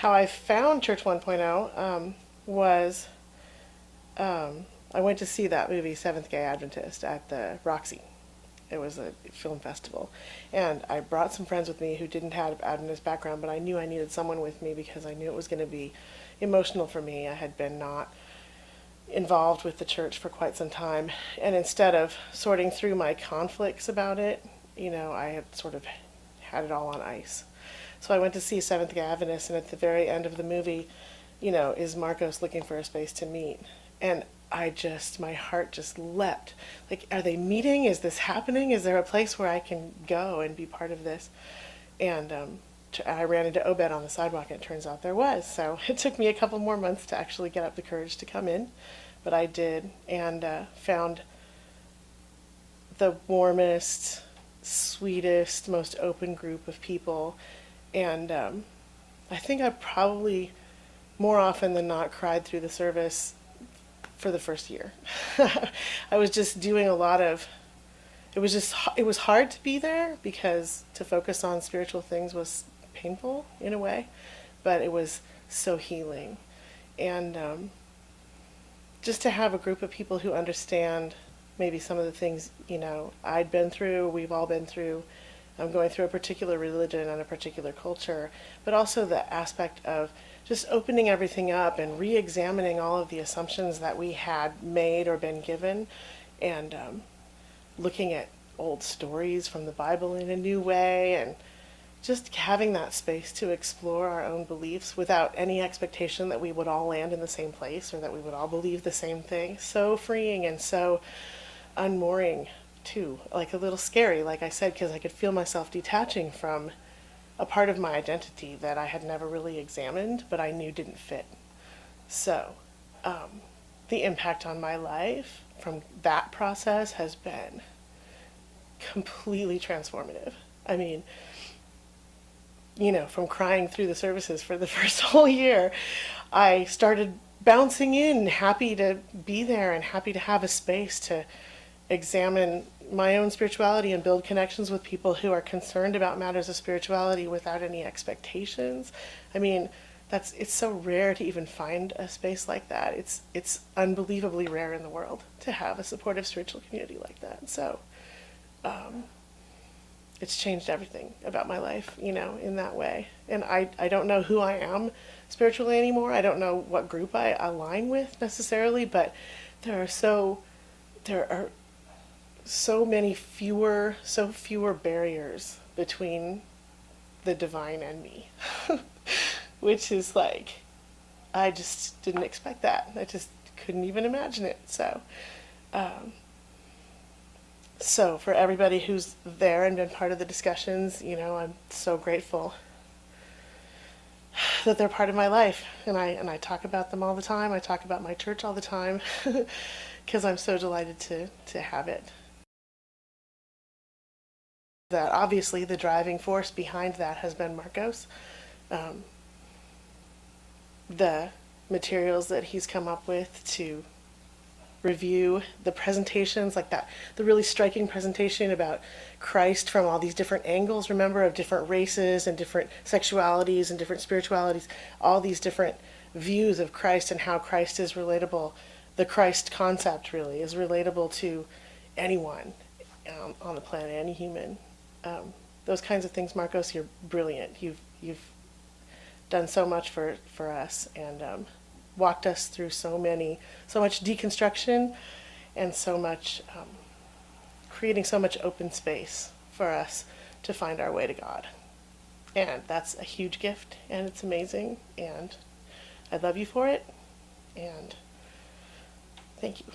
how I found Church 1.0 was I went to see that movie Seventh Day Adventist at the Roxy. It was a film festival, and I brought some friends with me who didn't have Adventist background, but I knew I needed someone with me because I knew it was going to be emotional for me. I had been not involved with the church for quite some time, and instead of sorting through my conflicts about it, I had sort of had it all on ice. So I went to see Seventh Day Adventist, and at the very end of the movie, is Marcos looking for a space to meet? And my heart just leapt. Like, are they meeting? Is this happening? Is there a place where I can go and be part of this? And I ran into Obed on the sidewalk, and it turns out there was. So it took me a couple more months to actually get up the courage to come in, but I did, and found the warmest, sweetest, most open group of people. And I think I probably more often than not cried through the service for the first year. I was just doing a lot of, it was hard to be there because to focus on spiritual things was painful in a way, but it was so healing. And just to have a group of people who understand maybe some of the things, I'd been through, we've all been through. I'm going through a particular religion and a particular culture, but also the aspect of just opening everything up and re-examining all of the assumptions that we had made or been given, and looking at old stories from the Bible in a new way, and just having that space to explore our own beliefs without any expectation that we would all land in the same place or that we would all believe the same thing. So freeing and so unmooring too, like a little scary, like I said, because I could feel myself detaching from a part of my identity that I had never really examined, but I knew didn't fit. So the impact on my life from that process has been completely transformative. I mean, from crying through the services for the first whole year, I started bouncing in, happy to be there and happy to have a space to examine my own spirituality and build connections with people who are concerned about matters of spirituality without any expectations. I mean, it's so rare to even find a space like that. It's unbelievably rare in the world to have a supportive spiritual community like that. So it's changed everything about my life, in that way. And I don't know who I am spiritually anymore. I don't know what group I align with necessarily, but there are so fewer barriers between the divine and me, which is like, I just didn't expect that. I just couldn't even imagine it. So for everybody who's there and been part of the discussions, I'm so grateful that they're part of my life, and I talk about them all the time. I talk about my church all the time because I'm so delighted to have it. That obviously the driving force behind that has been Marcos. The materials that he's come up with to review the presentations, like that, the really striking presentation about Christ from all these different angles, remember, of different races and different sexualities and different spiritualities, all these different views of Christ and how Christ is relatable. The Christ concept really is relatable to anyone on the planet, any human. Those kinds of things, Marcos, you're brilliant. You've done so much for us, and walked us through so much deconstruction, and so much creating so much open space for us to find our way to God. And that's a huge gift, and it's amazing, and I love you for it, and thank you.